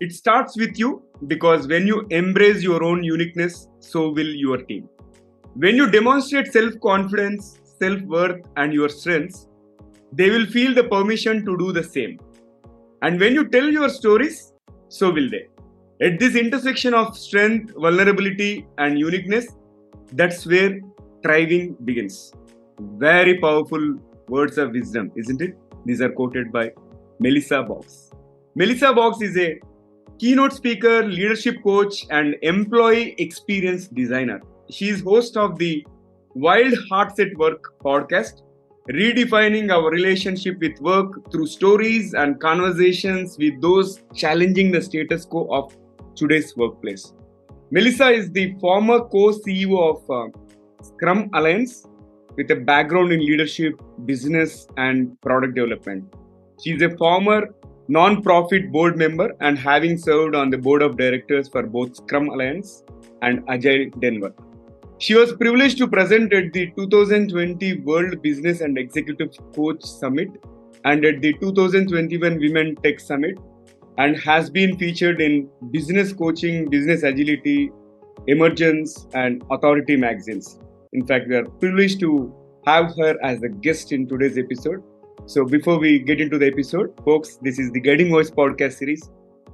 It starts with you because when you embrace your own uniqueness, so will your team. When you demonstrate self-confidence, self-worth, and your strengths, they will feel the permission to do the same. And when you tell your stories, so will they. At this intersection of strength, vulnerability, and uniqueness, that's where thriving begins. Very powerful words of wisdom, isn't it? These are quoted by Melissa Boggs. Melissa Boggs is a keynote speaker, leadership coach, and employee experience designer. She is host of the Wild Hearts at Work podcast, redefining our relationship with work through stories and conversations with those challenging the status quo of today's workplace. Melissa is the former co-CEO of Scrum Alliance with a background in leadership, business, and product development. She is a former non-profit board member and having served on the board of directors for both Scrum Alliance and Agile Denver. She was privileged to present at the 2020 World Business and Executive Coach Summit and at the 2021 Women Tech Summit, and has been featured in Business Coaching, Business Agility, Emergence, and Authority magazines. In fact, we are privileged to have her as a guest in today's episode. So before we get into the episode, folks, this is the Guiding Voice podcast series,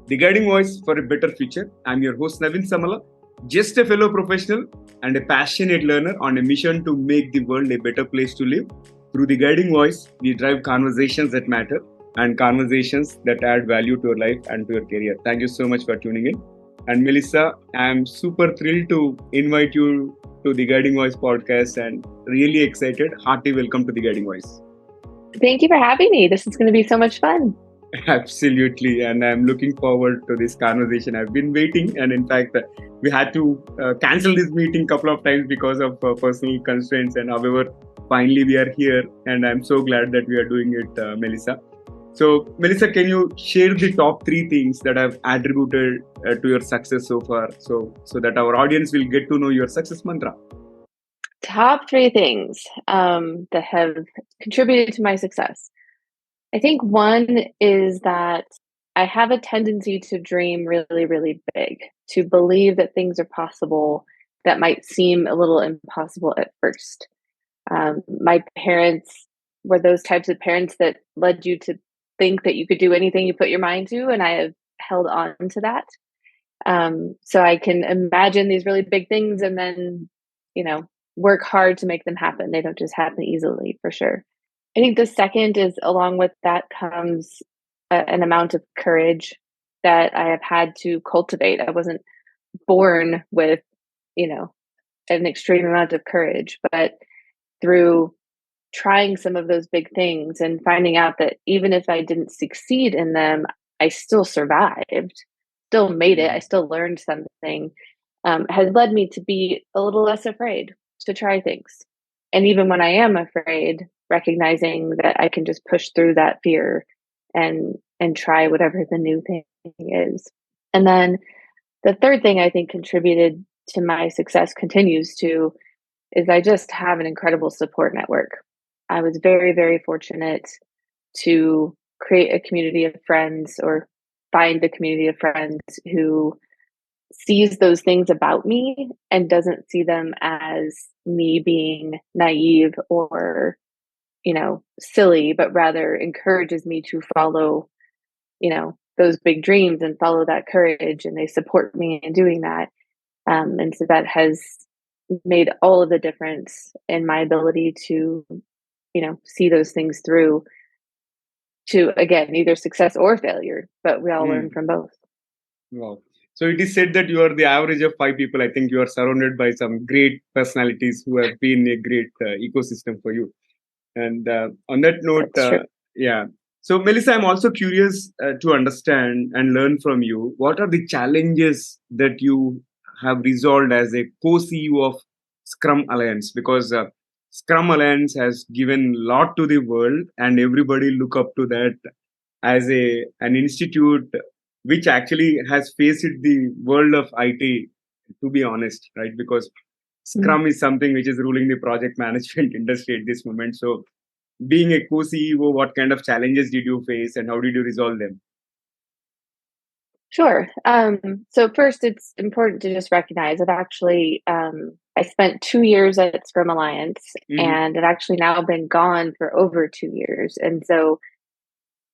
The Guiding Voice for a Better Future. I'm your host, Navin Samala, just a fellow professional and a passionate learner on a mission to make the world a better place to live. Through The Guiding Voice, we drive conversations that matter and conversations that add value to your life and to your career. Thank you so much for tuning in. And Melissa, I'm super thrilled to invite you to the Guiding Voice podcast and really excited. Hearty welcome to the Guiding Voice. Thank you for having me. This is going to be so much fun. Absolutely. And I'm looking forward to this conversation. I've been waiting. And in fact, we had to cancel this meeting a couple of times because of personal constraints. And however, finally we are here. And I'm so glad that we are doing it, Melissa. So, Melissa, can you share the top 3 things that have attributed to your success so far, so that our audience will get to know your success mantra? Top 3 things that have contributed to my success. I think one is that I have a tendency to dream really, really big, to believe that things are possible that might seem a little impossible at first. My parents were those types of parents that led you to think that you could do anything you put your mind to, and I have held on to that. So I can imagine these really big things and then, work hard to make them happen. They don't just happen easily, for sure. I think the second is, along with that comes an amount of courage that I have had to cultivate. I wasn't born with, an extreme amount of courage, but through trying some of those big things and finding out that even if I didn't succeed in them, I still survived, still made it, I still learned something, has led me to be a little less afraid to try things. And even when I am afraid, recognizing that I can just push through that fear and try whatever the new thing is. And then the third thing I think contributed to my success, continues to, is I just have an incredible support network. I was very, very fortunate to create a community of friends, or find a community of friends who sees those things about me and doesn't see them as me being naive or, silly, but rather encourages me to follow, those big dreams and follow that courage. And they support me in doing that. And so that has made all of the difference in my ability to, see those things through to, again, either success or failure, but we all learn from both. Wow. So it is said that you are the average of 5 people. I think you are surrounded by some great personalities who have been a great ecosystem for you. And on that note, yeah. So Melissa, I'm also curious to understand and learn from you. What are the challenges that you have resolved as a co-CEO of Scrum Alliance? Because Scrum Alliance has given a lot to the world, and everybody look up to that as an institute which actually has faced the world of IT, to be honest, right? Because Scrum is something which is ruling the project management industry at this moment. So being a co-CEO, what kind of challenges did you face and how did you resolve them? Sure. So first, it's important to just recognize I've actually I spent 2 years at Scrum Alliance, Hmm. and I've actually now been gone for over 2 years, and so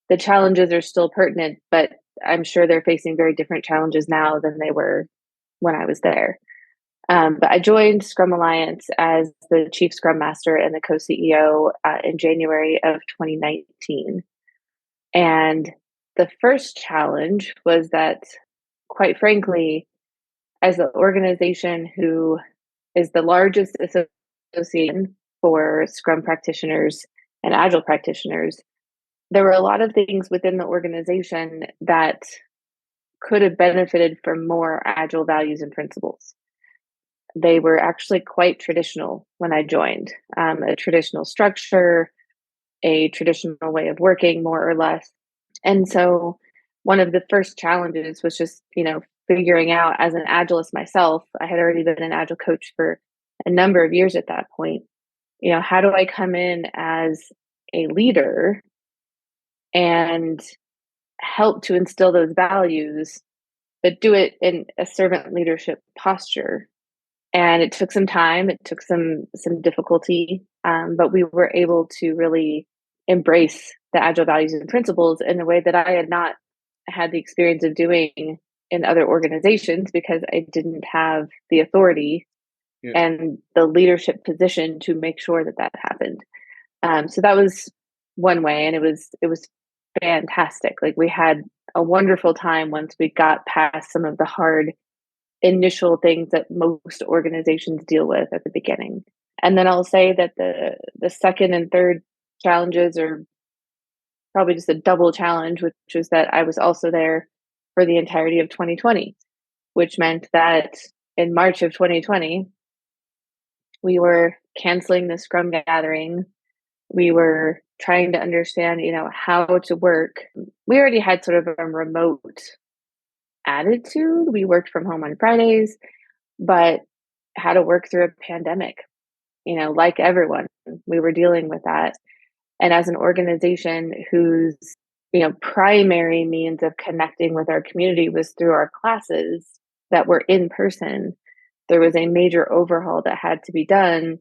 the challenges are still pertinent, but I'm sure they're facing very different challenges now than they were when I was there. But I joined Scrum Alliance as the Chief Scrum Master and the co CEO in January of 2019. And the first challenge was that, quite frankly, as an organization who is the largest association for Scrum practitioners and Agile practitioners, there were a lot of things within the organization that could have benefited from more Agile values and principles. They were actually quite traditional when I joined, a traditional structure, a traditional way of working, more or less. And so one of the first challenges was just, figuring out as an Agilist myself, I had already been an Agile coach for a number of years at that point. How do I come in as a leader and help to instill those values, but do it in a servant leadership posture? And it took some time, it took some difficulty, but we were able to really embrace the agile values and principles in a way that I had not had the experience of doing in other organizations because I didn't have the authority Yeah. and the leadership position to make sure that that happened. So that was one way, and it was fantastic. Like, we had a wonderful time once we got past some of the hard initial things that most organizations deal with at the beginning. And then I'll say that the second and third challenges are probably just a double challenge, which was that I was also there for the entirety of 2020, which meant that in March of 2020, we were canceling the Scrum gathering. We were trying to understand, how to work. We already had sort of a remote attitude. We worked from home on Fridays, but how to work through a pandemic. Like everyone, we were dealing with that. And as an organization whose, primary means of connecting with our community was through our classes that were in person, there was a major overhaul that had to be done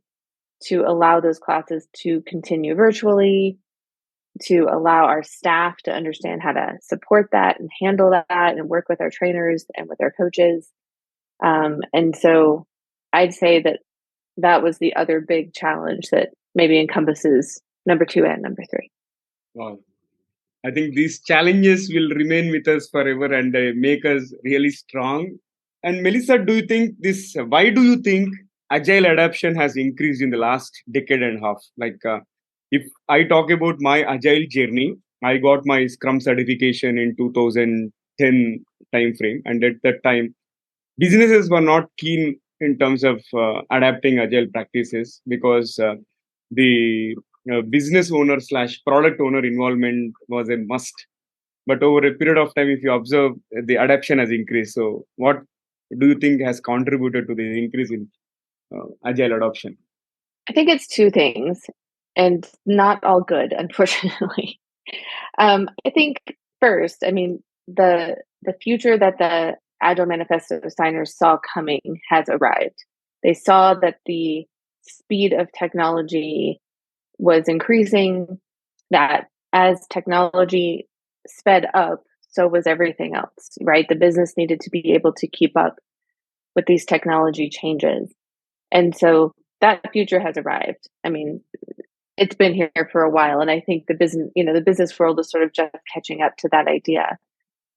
to allow those classes to continue virtually, to allow our staff to understand how to support that and handle that and work with our trainers and with our coaches. And so I'd say that that was the other big challenge that maybe encompasses number two and number three. Wow. I think these challenges will remain with us forever and make us really strong. And Melissa, why do you think agile adoption has increased in the last decade and a half? If I talk about my agile journey, I got my Scrum certification in 2010 time frame. And at that time, businesses were not keen in terms of adapting agile practices because the business owner slash product owner involvement was a must. But over a period of time, if you observe, the adoption has increased. So what do you think has contributed to the increase in agile adoption? I think it's two things, and not all good, unfortunately. I think first, I mean, the future that the Agile Manifesto signers saw coming has arrived. They saw that the speed of technology was increasing, that as technology sped up, so was everything else, right? The business needed to be able to keep up with these technology changes. And so that future has arrived. I mean, it's been here for a while, and I think the business world is sort of just catching up to that idea,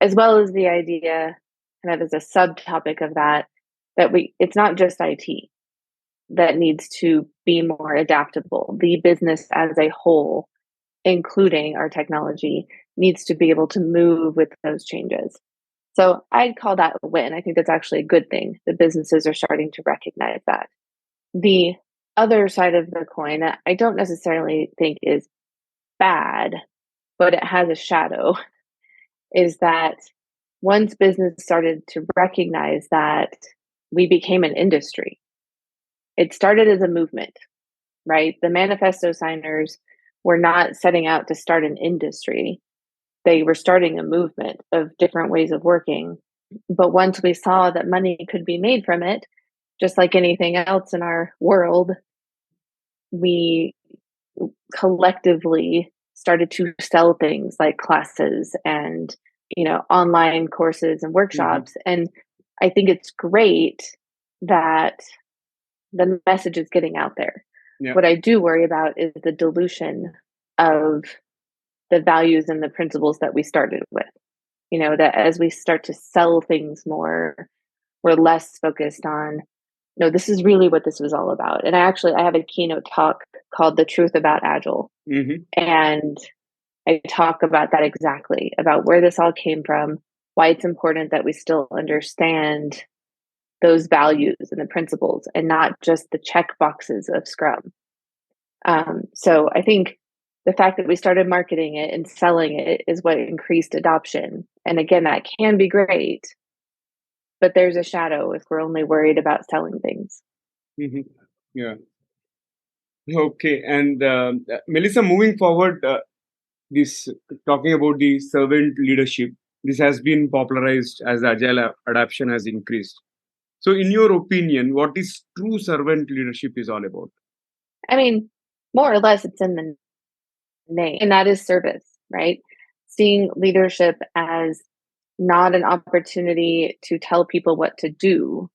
as well as the idea, kind of as a subtopic of that, that it's not just IT that needs to be more adaptable. The business as a whole, including our technology, needs to be able to move with those changes. So I'd call that a win. I think that's actually a good thing. The businesses are starting to recognize that. The other side of the coin that I don't necessarily think is bad, but it has a shadow, is that once business started to recognize that, we became an industry. It started as a movement, right? The manifesto signers were not setting out to start an industry. they were starting a movement of different ways of working. But once we saw that money could be made from it, just like anything else in our world, we collectively started to sell things like classes and online courses and workshops. And I think it's great that the message is getting out there. Yeah. What I do worry about is the dilution of the values and the principles that we started with. That as we start to sell things more, we're less focused on, no, this is really what this was all about. And I have a keynote talk called The Truth About Agile. And I talk about that exactly, about where this all came from, why it's important that we still understand those values and the principles and not just the check boxes of Scrum. So I think the fact that we started marketing it and selling it is what increased adoption. And again, that can be great, but there's a shadow if we're only worried about selling things. Yeah. Okay. And Melissa, moving forward, this talking about the servant leadership, this has been popularized as agile adoption has increased. So, in your opinion, what is true servant leadership is all about? I mean, more or less, it's in the name, and that is service, right? Seeing leadership as not an opportunity to tell people what to do,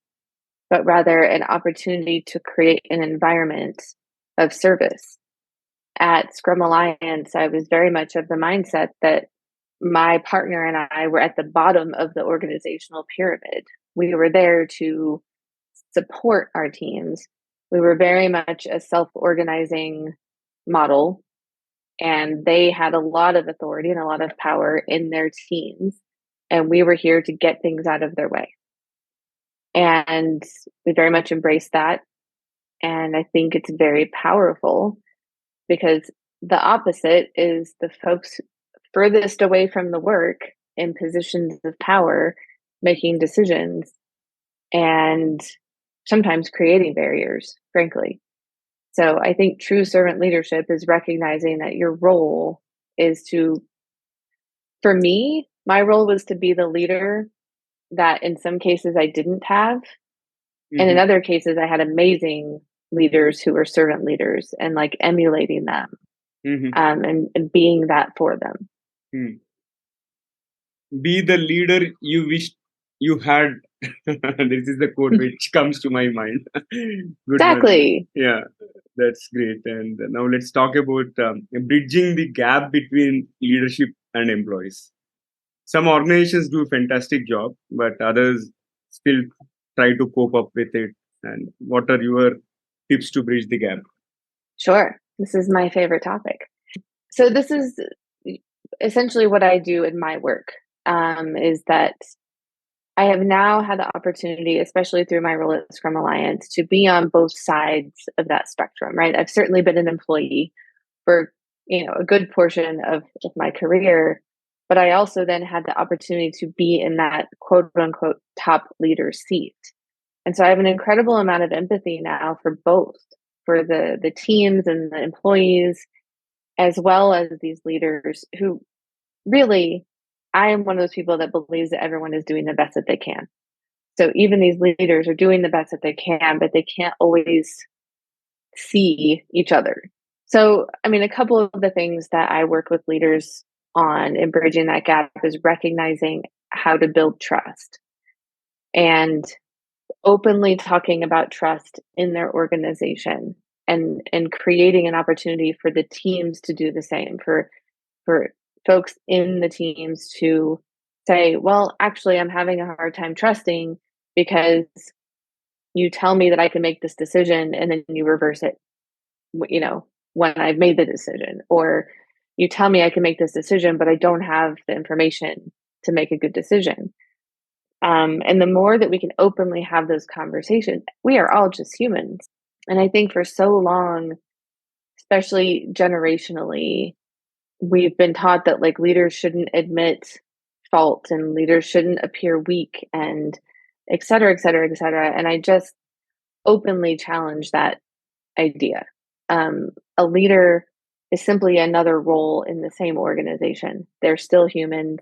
but rather an opportunity to create an environment of service. At Scrum Alliance, I was very much of the mindset that my partner and I were at the bottom of the organizational pyramid. We were there to support our teams. We were very much a self-organizing model, and they had a lot of authority and a lot of power in their teams, and we were here to get things out of their way. And we very much embraced that. And I think it's very powerful because the opposite is the folks furthest away from the work in positions of power making decisions and sometimes creating barriers, frankly. So I think true servant leadership is recognizing that your role is to, for me, my role was to be the leader that in some cases I didn't have. And in other cases, I had amazing leaders who were servant leaders and like emulating them and being that for them. Be the leader you wish you had. This is the quote which comes to my mind. Good Exactly. One. Yeah, that's great. And now let's talk about bridging the gap between leadership and employees. Some organizations do a fantastic job, but others still try to cope up with it. And what are your tips to bridge the gap? Sure. This is my favorite topic. So this is essentially what I do in my work, is that I have now had the opportunity, especially through my role at Scrum Alliance, to be on both sides of that spectrum, right? I've certainly been an employee for, a good portion of my career, but I also then had the opportunity to be in that quote unquote top leader seat. And so I have an incredible amount of empathy now for both, for the teams and the employees, as well as these leaders who really, I am one of those people that believes that everyone is doing the best that they can. So even these leaders are doing the best that they can, but they can't always see each other. So, a couple of the things that I work with leaders on in bridging that gap is recognizing how to build trust and openly talking about trust in their organization and creating an opportunity for the teams to do the same, for folks in the teams to say, well, actually, I'm having a hard time trusting because you tell me that I can make this decision and then you reverse it, when I've made the decision, or you tell me I can make this decision, but I don't have the information to make a good decision. And the more that we can openly have those conversations, we are all just humans. And I think for so long, especially generationally, we've been taught that like leaders shouldn't admit fault and leaders shouldn't appear weak and et cetera, et cetera, et cetera. And I just openly challenge that idea. A leader is simply another role in the same organization. They're still humans.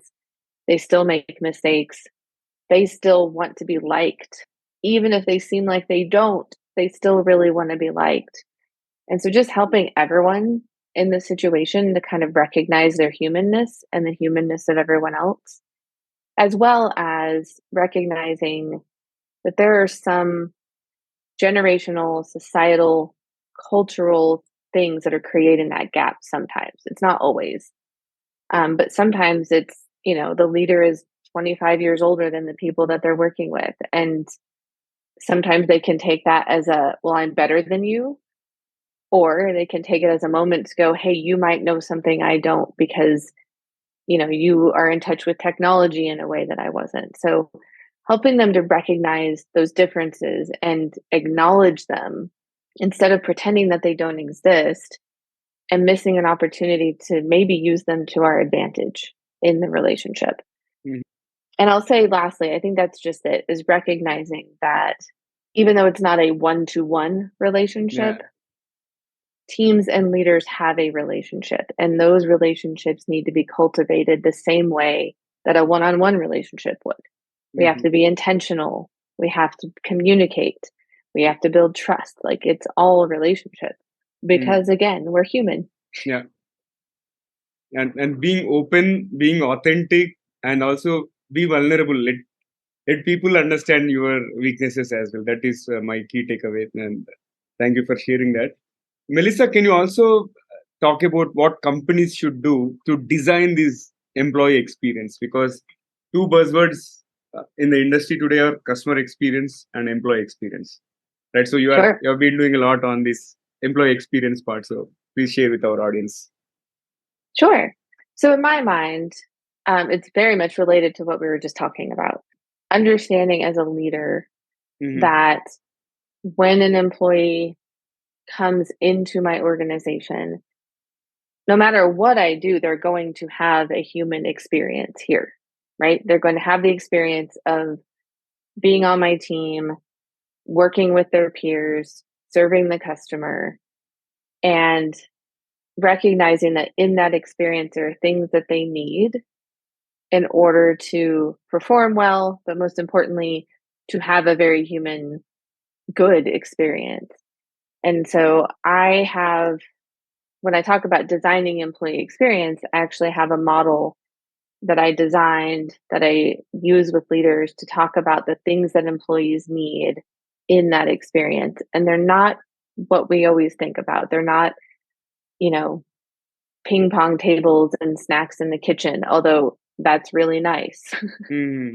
They still make mistakes. They still want to be liked. Even if they seem like they don't, they still really want to be liked. And so just helping everyone in the situation to kind of recognize their humanness and the humanness of everyone else, as well as recognizing that there are some generational, societal, cultural things that are creating that gap sometimes. It's not always. But sometimes it's, the leader is 25 years older than the people that they're working with. And sometimes they can take that as well, I'm better than you. Or they can take it as a moment to go, hey, you might know something I don't because, you are in touch with technology in a way that I wasn't. So helping them to recognize those differences and acknowledge them instead of pretending that they don't exist and missing an opportunity to maybe use them to our advantage in the relationship. Mhm. And I'll say lastly, I think that's just it, is recognizing that even though it's not a one-to-one relationship, Yeah. teams and leaders have a relationship, and those relationships need to be cultivated the same way that a one-on-one relationship would. We have Mhm. to be intentional. We have to communicate. We have to build trust. Like, it's all a relationship Mm. because, again, we're human. Yeah. And being open, being authentic, and also be vulnerable. Let people understand your weaknesses as well. That is my key takeaway. And thank you for sharing that. Melissa, can you also talk about what companies should do to design this employee experience? Because two buzzwords in the industry today are customer experience and employee experience, right? So Sure. you have been doing a lot on this employee experience part. So please share with our audience. Sure. So, in my mind, it's very much related to what we were just talking about. Understanding as a leader Hmm. that when an employee comes into my organization, no matter what I do, they're going to have a human experience here, right? They're going to have the experience of being on my team, working with their peers, serving the customer, and recognizing that in that experience, there are things that they need in order to perform well, but most importantly, to have a very human, good experience. And so when I talk about designing employee experience, I actually have a model that I designed that I use with leaders to talk about the things that employees need in that experience. And they're not what we always think about. They're not, you know, ping pong tables and snacks in the kitchen, although that's really nice. Hmm.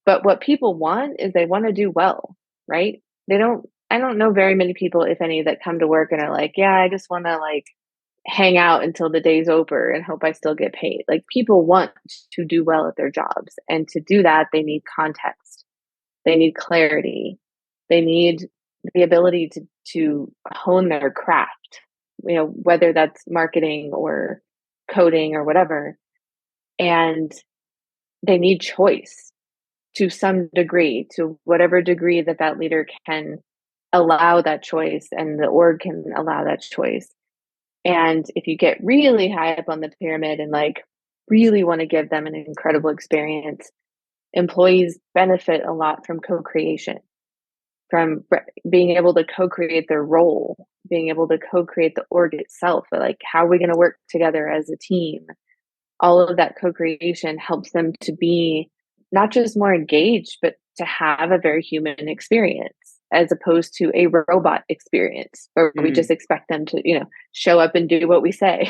But what people want is they want to do well, right? I don't know very many people, if any, that come to work and are like, yeah, I just want to like hang out until the day's over and hope I still get paid. Like, people want to do well at their jobs. And to do that, they need context. They need clarity. They need the ability to hone their craft, whether that's marketing or coding or whatever. And they need choice to some degree, to whatever degree that that leader can allow that choice and the org can allow that choice. And if you get really high up on the pyramid and like really want to give them an incredible experience, employees benefit a lot from co-creation, from being able to co-create their role, being able to co-create the org itself, like how are we going to work together as a team. All of that co-creation helps them to be not just more engaged, but to have a very human experience as opposed to a robot experience where we Hmm. just expect them to, show up and do what we say.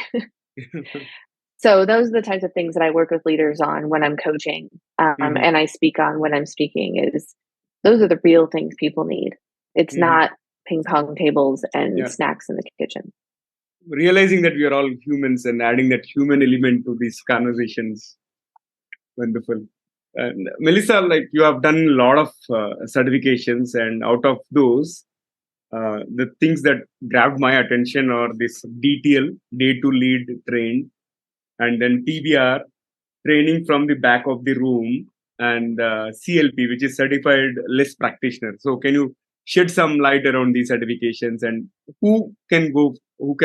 So those are the types of things that I work with leaders on when I'm coaching, Hmm. and I speak on when I'm speaking. Is those are the real things people need. It's Hmm. not ping pong tables and Yeah. snacks in the kitchen. Realizing that we are all humans and adding that human element to these conversations. Wonderful. And Melissa, like you have done a lot of certifications, and out of those, the things that grabbed my attention are this DTL, Day to Lead Trained, and then TBR, Training from the Back of the Room, and CLP, which is Certified Less Practitioner. So, can you shed some light around these certifications and who can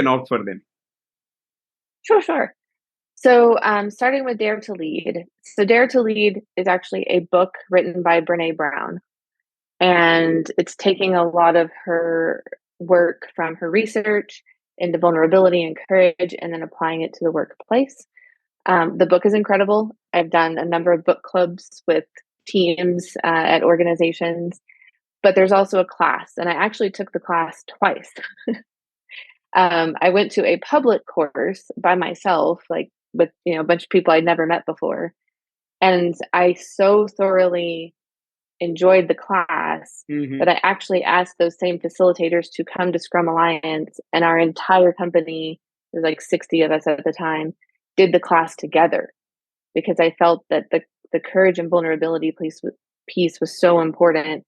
opt for them? Sure. So, starting with Dare to Lead. So, Dare to Lead is actually a book written by Brene Brown, and it's taking a lot of her work from her research into vulnerability and courage and then applying it to the workplace. The book is incredible. I've done a number of book clubs with teams at organizations, but there's also a class, and I actually took the class twice. I went to a public course by myself, like with a bunch of people I'd never met before, and I so thoroughly enjoyed the class Mm-hmm. that I actually asked those same facilitators to come to Scrum Alliance, and our entire company, there's like 60 of us at the time, did the class together because I felt that the courage and vulnerability piece was so important,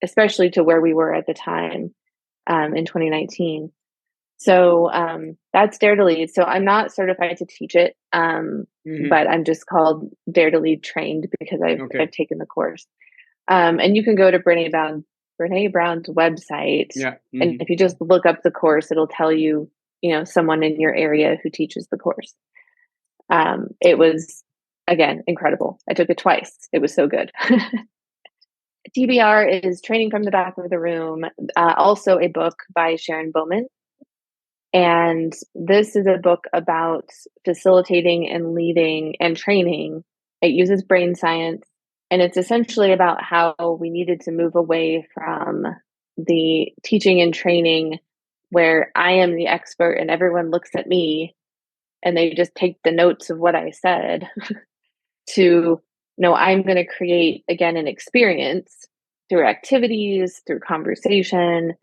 especially to where we were at the time in 2019. So that's Dare to Lead. So I'm not certified to teach it, but I'm just called Dare to Lead trained because I've taken the course. And you can go to Brene Brown's website, and if you just look up the course, it'll tell you, someone in your area who teaches the course. It was, again, incredible. I took it twice. It was so good. TBR is Training from the Back of the Room, also a book by Sharon Bowman. And this is a book about facilitating and leading and training. It uses brain science, and it's essentially about how we needed to move away from the teaching and training where I am the expert and everyone looks at me and they just take the notes of what I said to, no, I'm going to create, again, an experience through activities, through conversation.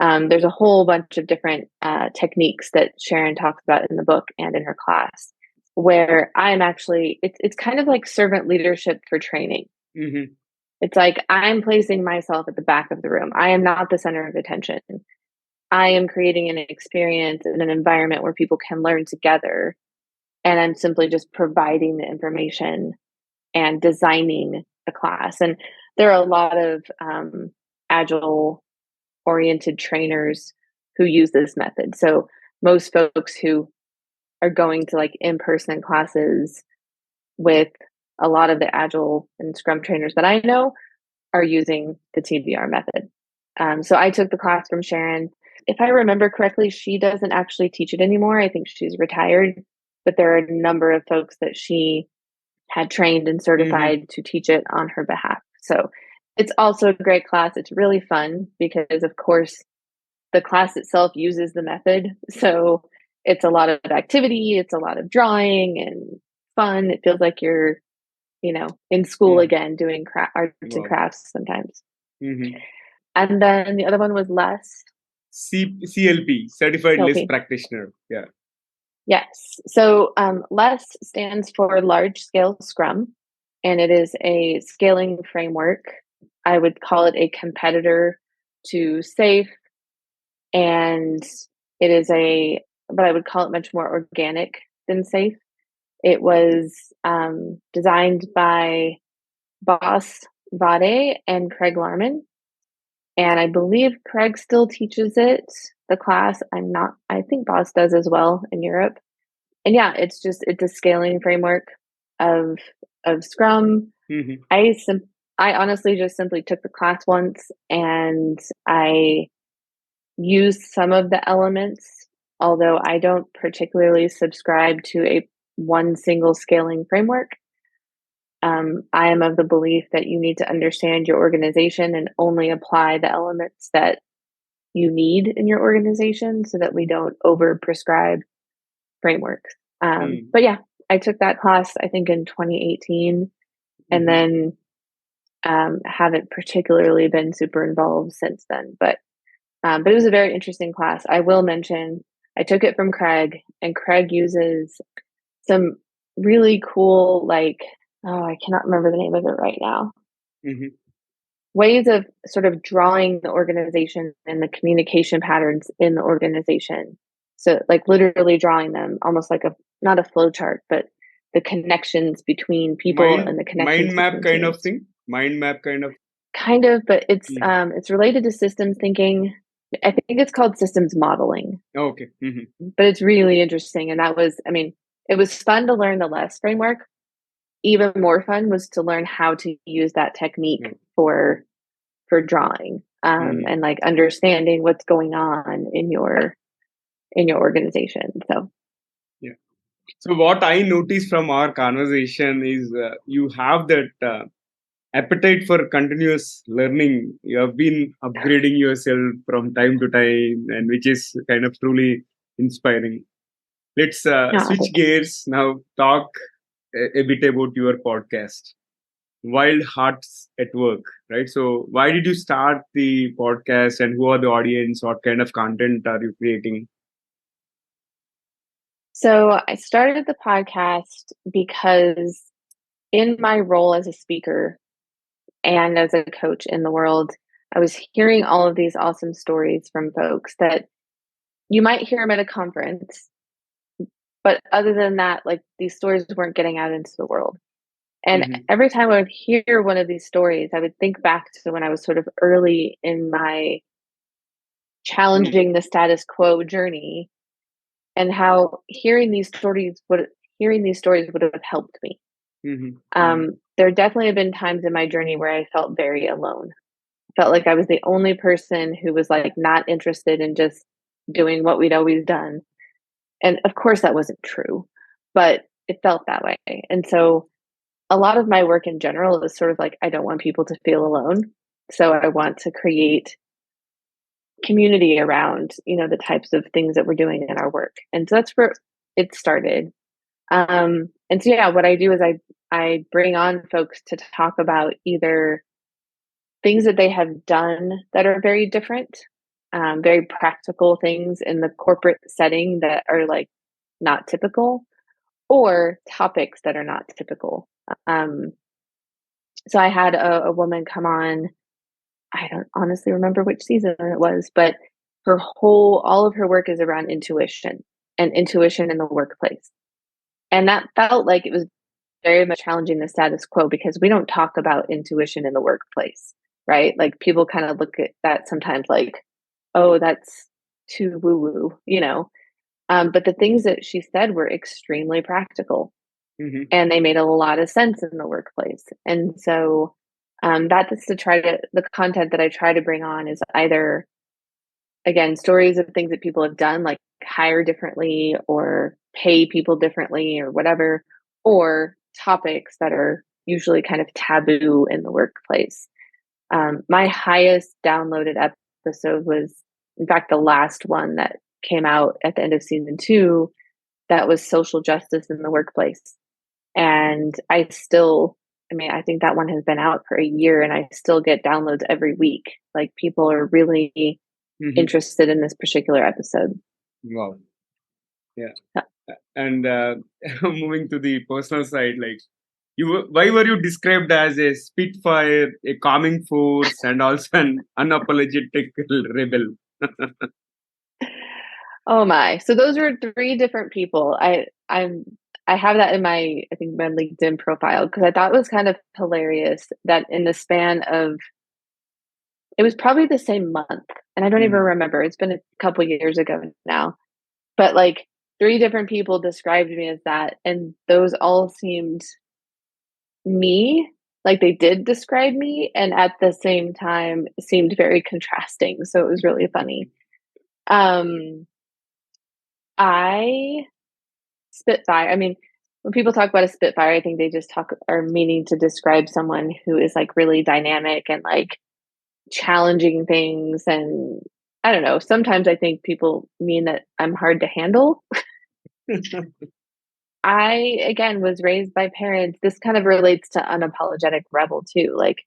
There's a whole bunch of different techniques that Sharon talks about in the book and in her class, where I'm actually, it's kind of like servant leadership for training. Mm-hmm. It's like I'm placing myself at the back of the room. I am not the center of attention. I am creating an experience and an environment where people can learn together. And I'm simply just providing the information and designing the class. And there are a lot of agile oriented trainers who use this method. So most folks who are going to like in-person classes with a lot of the agile and scrum trainers that I know are using the TBR method. So I took the class from Sharon. If I remember correctly, she doesn't actually teach it anymore. I think she's retired, but there are a number of folks that she had trained and certified to teach it on her behalf. So it's also a great class. It's really fun because, of course, the class itself uses the method. So it's a lot of activity, it's a lot of drawing and fun. It feels like you're, in school again, doing arts and crafts sometimes. And then the other one was LESS. CLP, Certified Less Practitioner. Yeah. Yes. So LESS stands for Large Scale Scrum, and it is a scaling framework. I would call it a competitor to SAFe, and it is but I would call it much more organic than SAFe. It was designed by Boggs and Craig Larman. And I believe Craig still teaches it, the class. I think Boggs does as well in Europe. And yeah, it's a scaling framework of Scrum. I honestly just simply took the class once and I used some of the elements, although I don't particularly subscribe to one single scaling framework. I am of the belief that you need to understand your organization and only apply the elements that you need in your organization so that we don't over prescribe frameworks. But yeah, I took that class, I think in 2018, and then haven't particularly been super involved since then. But it was a very interesting class. I will mention I took it from Craig, and Craig uses some really cool, I cannot remember the name of it right now. Ways of sort of drawing the organization and the communication patterns in the organization. So literally drawing them almost like not a flow chart, but the connections between people and the connections. Mind map kind of thing. Mind map kind of. Kind of, but it's related to systems thinking. I think it's called systems modeling, Okay. Hmm. but it's really interesting. And that was, I mean, it was fun to learn the LESS framework. Even more fun was to learn how to use that technique for drawing, Hmm. and like understanding what's going on in your organization. So Yeah. So what I noticed from our conversation is you have that appetite for continuous learning. You have been upgrading yourself from time to time, and which is kind of truly inspiring. Let's yeah, switch gears now. Talk a bit about your podcast, Wild Hearts at Work. Right. So, why did you start the podcast, and who are the audience? What kind of content are you creating? so I started the podcast because in my role as a speaker and as a coach in the world, I was hearing all of these awesome stories from folks that you might hear them at a conference, but other than that, like these stories weren't getting out into the world. And Hmm. every time I would hear one of these stories, I would think back to when I was sort of early in my challenging the status quo journey, and how hearing these stories would have helped me. Hmm. Hmm. There definitely have been times in my journey where I felt very alone. Felt like I was the only person who was like not interested in just doing what we'd always done. And of course that wasn't true, but it felt that way. And so a lot of my work in general is sort of like I don't want people to feel alone. So I want to create community around, the types of things that we're doing in our work. And so that's where it started. And so yeah, what I do is I bring on folks to talk about either things that they have done that are very different, very practical things in the corporate setting that are like not typical, or topics that are not typical. Um, so I had a woman come on. I don't honestly remember which season it was, but all of her work is around intuition and intuition in the workplace. And that felt like it was very much challenging the status quo because we don't talk about intuition in the workplace, right? Like people kind of look at that sometimes like, oh, that's too woo woo, But the things that she said were extremely practical Hmm. and they made a lot of sense in the workplace. And so that is the content that I try to bring on is either, again, stories of things that people have done, like hire differently or pay people differently or whatever, or topics that are usually kind of taboo in the workplace. My highest downloaded episode was, in fact, the last one that came out at the end of season 2. That was social justice in the workplace. And I think that one has been out for a year and I still get downloads every week. Like people are really Hmm. interested in this particular episode. Wow. Yeah. And moving to the personal side, like why were you described as a spitfire, a calming force, and also an unapologetic rebel? Oh my. So those were three different people. I have that in I think my LinkedIn profile because I thought it was kind of hilarious that in the span of it was probably the same month and I don't even Mhm. remember. It's been a couple years ago now. But like three different people described me as that and those all seemed me, like they did describe me and at the same time seemed very contrasting. So it was really funny. Um I Spitfire. I mean, when people talk about a Spitfire, I think they just talk are meaning to describe someone who is like really dynamic and like challenging things. And I don't know. Sometimes I think people mean that I'm hard to handle. I, again, was raised by parents. This kind of relates to unapologetic rebel too. Like,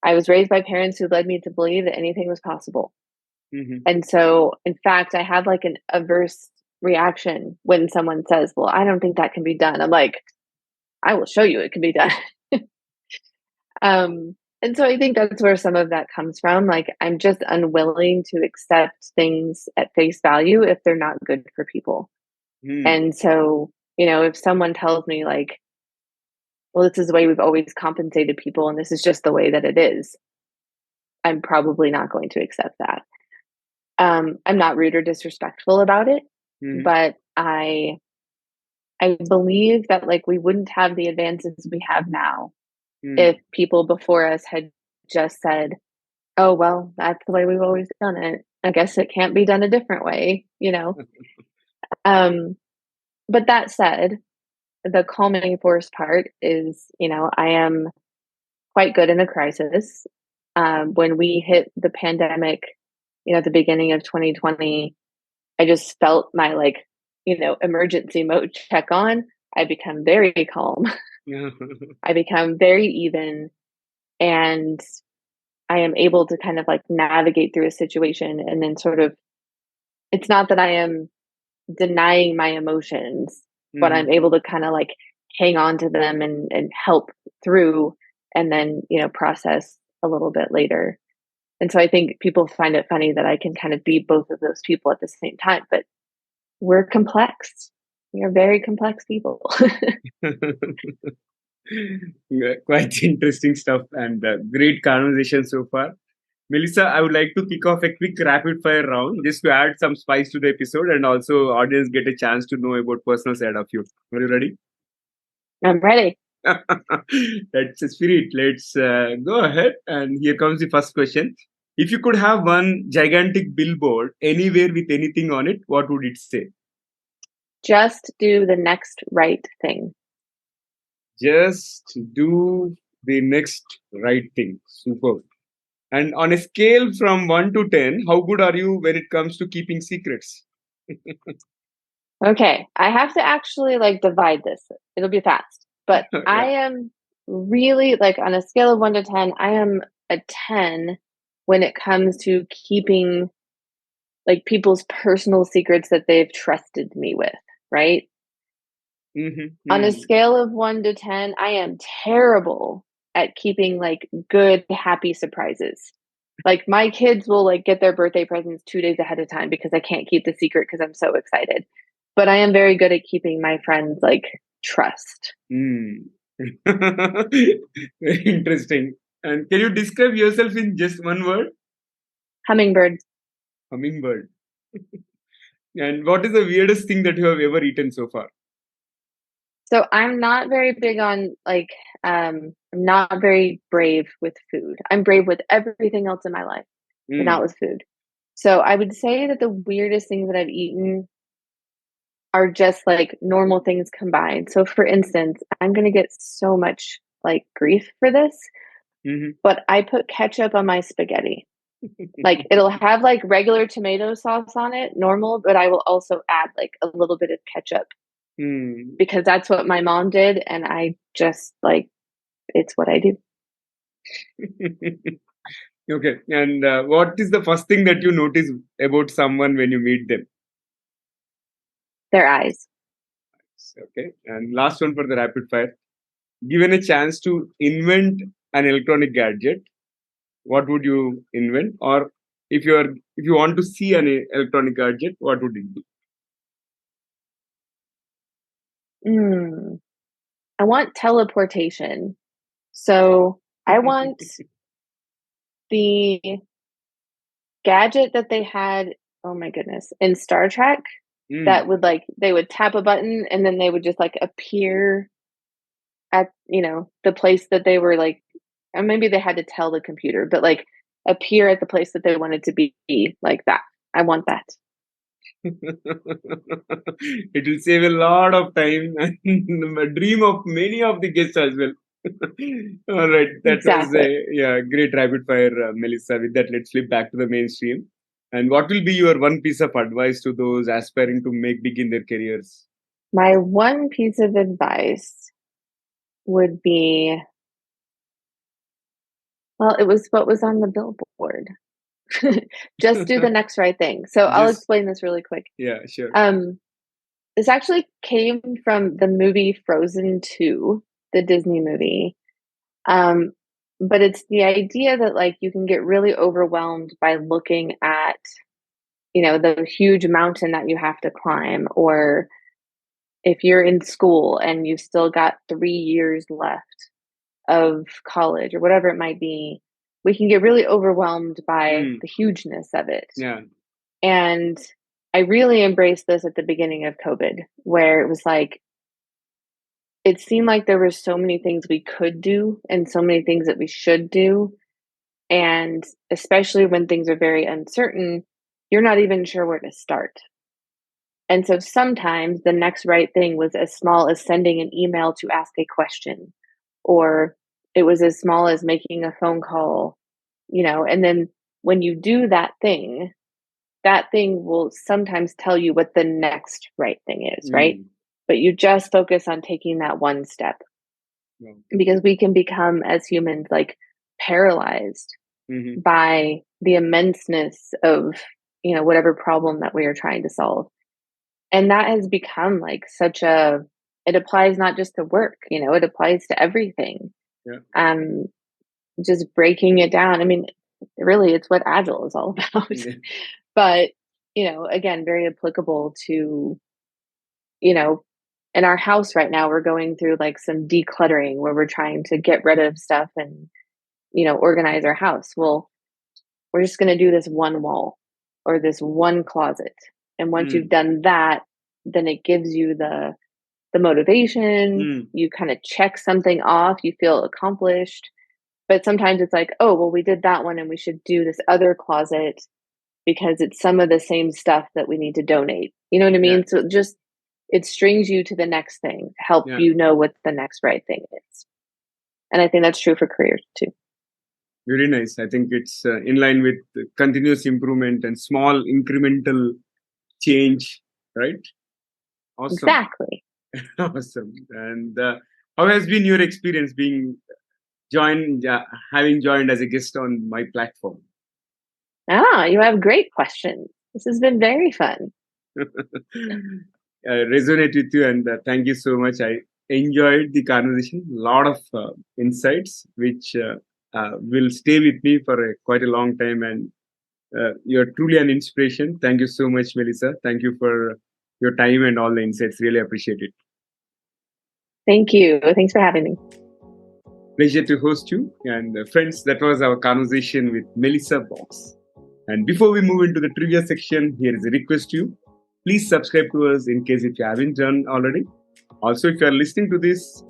I was raised by parents who led me to believe that anything was possible. Mhm. And so, in fact, I have like an averse reaction when someone says, well, I don't think that can be done. I'm like, I will show you it can be done. And so I think that's where some of that comes from. Like, I'm just unwilling to accept things at face value if they're not good for people. Hmm. And so, if someone tells me, like, well, this is the way we've always compensated people and this is just the way that it is, I'm probably not going to accept that. I'm not rude or disrespectful about it, Mm-hmm. but I believe that like we wouldn't have the advances we have now if people before us had just said, "Oh, well, that's the way we've always done it. I guess it can't be done a different way," you know? Um, but that said, the calming force part is, I am quite good in a crisis. When we hit the pandemic, at the beginning of 2020, I just felt my like, emergency mode check on. I become very calm. I become very even, and I am able to kind of like navigate through a situation and then sort of, it's not that I am denying my emotions, but I'm able to kind of like hang on to them and help through and then, process a little bit later. And so I think people find it funny that I can kind of be both of those people at the same time, but we're complex. We are very complex people. Yeah, quite interesting stuff and great conversation so far. Melissa, I would like to kick off a quick rapid fire round just to add some spice to the episode and also audience get a chance to know about personal side of you. Are you ready? I'm ready. That's the spirit. Let's go ahead. And here comes the first question. If you could have one gigantic billboard anywhere with anything on it, what would it say? Just do the next right thing. Just do the next right thing. Super. And on a scale from 1 to 10, how good are you when it comes to keeping secrets? Okay, I have to actually like divide this. It'll be fast. But I am really like on a scale of 1 to 10, I am a 10 when it comes to keeping like people's personal secrets that they've trusted me with, right? On a scale of 1 to 10, I am terrible at keeping like good, happy surprises. Like my kids will like get their birthday presents 2 days ahead of time because I can't keep the secret because I'm so excited. But I am very good at keeping my friends like trust. Very interesting. And can you describe yourself in just one word? Hummingbird. Hummingbird. And what is the weirdest thing that you have ever eaten so far? So I'm not very big on like I'm not very brave with food. I'm brave with everything else in my life, but not with food. So I would say that the weirdest things that I've eaten are just like normal things combined. So for instance, I'm going to get so much like grief for this, but I put ketchup on my spaghetti. Like it'll have like regular tomato sauce on it, normal, but I will also add like a little bit of ketchup because that's what my mom did. And I just like, it's what I do. Okay. And what is the first thing that you notice about someone when you meet them? Their eyes. Okay. And last one for the rapid fire. Given a chance to invent an electronic gadget, what would you invent? Or if you want to see an electronic gadget, what would it be? I want teleportation. So I want the gadget that they had, oh my goodness, in Star Trek that would like, they would tap a button and then they would just like appear at, the place that they were like, or maybe they had to tell the computer, but like appear at the place that they wanted to be like that. I want that. It will save a lot of time and a dream of many of the guests as well. All right, that was a great rapid fire, Melissa. With that, let's flip back to the mainstream. And what will be your one piece of advice to those aspiring to make big in their careers? My one piece of advice would be, well, it was what was on the billboard. Just do the next right thing. So I'll explain this really quick. Yeah, sure. This actually came from the movie Frozen 2, the Disney movie. But it's the idea that like you can get really overwhelmed by looking at, the huge mountain that you have to climb, or if you're in school and you've still got 3 years left of college or whatever it might be, we can get really overwhelmed by the hugeness of it. Yeah. And I really embraced this at the beginning of COVID, where it was like, it seemed like there were so many things we could do and so many things that we should do. And especially when things are very uncertain, you're not even sure where to start. And so sometimes the next right thing was as small as sending an email to ask a question, or it was as small as making a phone call, and then when you do that thing will sometimes tell you what the next right thing is, right? But you just focus on taking that one step. Yeah. Because we can become, as humans, like paralyzed by the immenseness of, whatever problem that we are trying to solve. And that has become like it applies not just to work, it applies to everything. Yeah. Just breaking it down. I mean, really, it's what agile is all about. Yeah. But, again, very applicable to, in our house right now, we're going through like some decluttering where we're trying to get rid of stuff and, organize our house. Well, we're just going to do this one wall or this one closet. And once you've done that, then it gives you the motivation. You kind of check something off, you feel accomplished. But sometimes it's like, oh, well, we did that one and we should do this other closet because it's some of the same stuff that we need to donate. You know what I mean? Yeah. So it strings you to the next thing, help you know what the next right thing is. And I think that's true for careers too. Very nice. I think it's in line with continuous improvement and small incremental change, right? Awesome. Exactly. Awesome. And how has been your experience having joined as a guest on my platform? You have great questions. This has been very fun. I resonate with you, and thank you so much. I enjoyed the conversation. A lot of insights which will stay with me for quite a long time, and you're truly an inspiration. Thank you so much, Melissa. Thank you for your time and all the insights. Really appreciate it. Thank you. Thanks for having me. Pleasure to host you. And friends, that was our conversation with Melissa Boggs. And before we move into the trivia section, here is a request to you. Please subscribe to us in case if you haven't done already. Also, if you are listening to this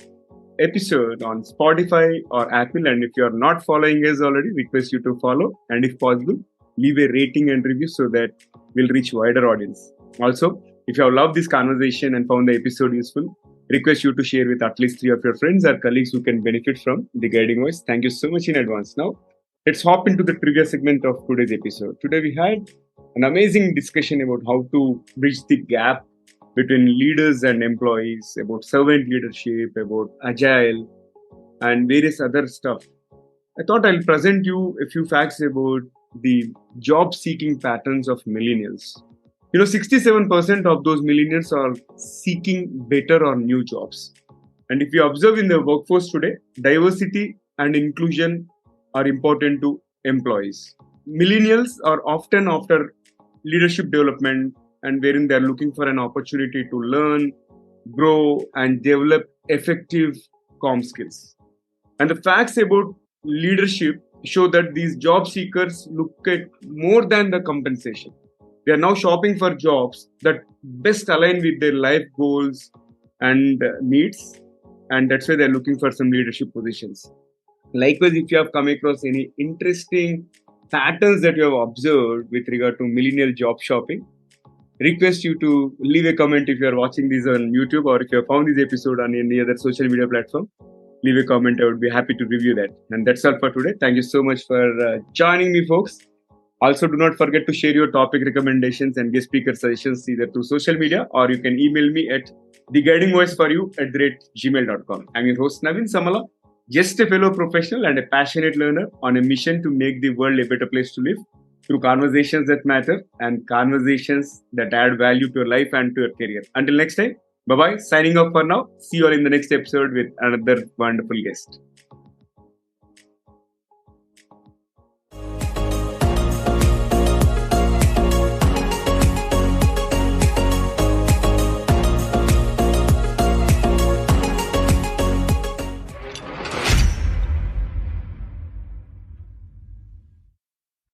episode on Spotify or Apple, and if you are not following us already, request you to follow. And if possible, leave a rating and review so that we'll reach wider audience. Also, if you have loved this conversation and found the episode useful, request you to share with at least 3 of your friends or colleagues who can benefit from the guiding voice. Thank you so much in advance. Now, let's hop into the trivia segment of today's episode. Today we had an amazing discussion about how to bridge the gap between leaders and employees, about servant leadership, about agile, and various other stuff. I thought I'll present you a few facts about the job-seeking patterns of millennials. 67% of those millennials are seeking better or new jobs. And if you observe in the workforce today, diversity and inclusion are important to employees. Millennials are often after leadership development and wherein they're looking for an opportunity to learn, grow, and develop effective comm skills. And the facts about leadership show that these job seekers look at more than the compensation. They are now shopping for jobs that best align with their life goals and needs. And that's why they're looking for some leadership positions. Likewise, if you have come across any interesting patterns that you have observed with regard to millennial job shopping, request you to leave a comment if you are watching this on YouTube or if you have found this episode on any other social media platform. Leave a comment. I would be happy to review that. And that's all for today. Thank you so much for joining me, folks. Also, do not forget to share your topic recommendations and guest speaker suggestions either through social media or you can email me at theguidingvoiceforyou@gmail.com. I'm your host, Naveen Samala, just a fellow professional and a passionate learner on a mission to make the world a better place to live through conversations that matter and conversations that add value to your life and to your career. Until next time, bye-bye. Signing off for now. See you all in the next episode with another wonderful guest.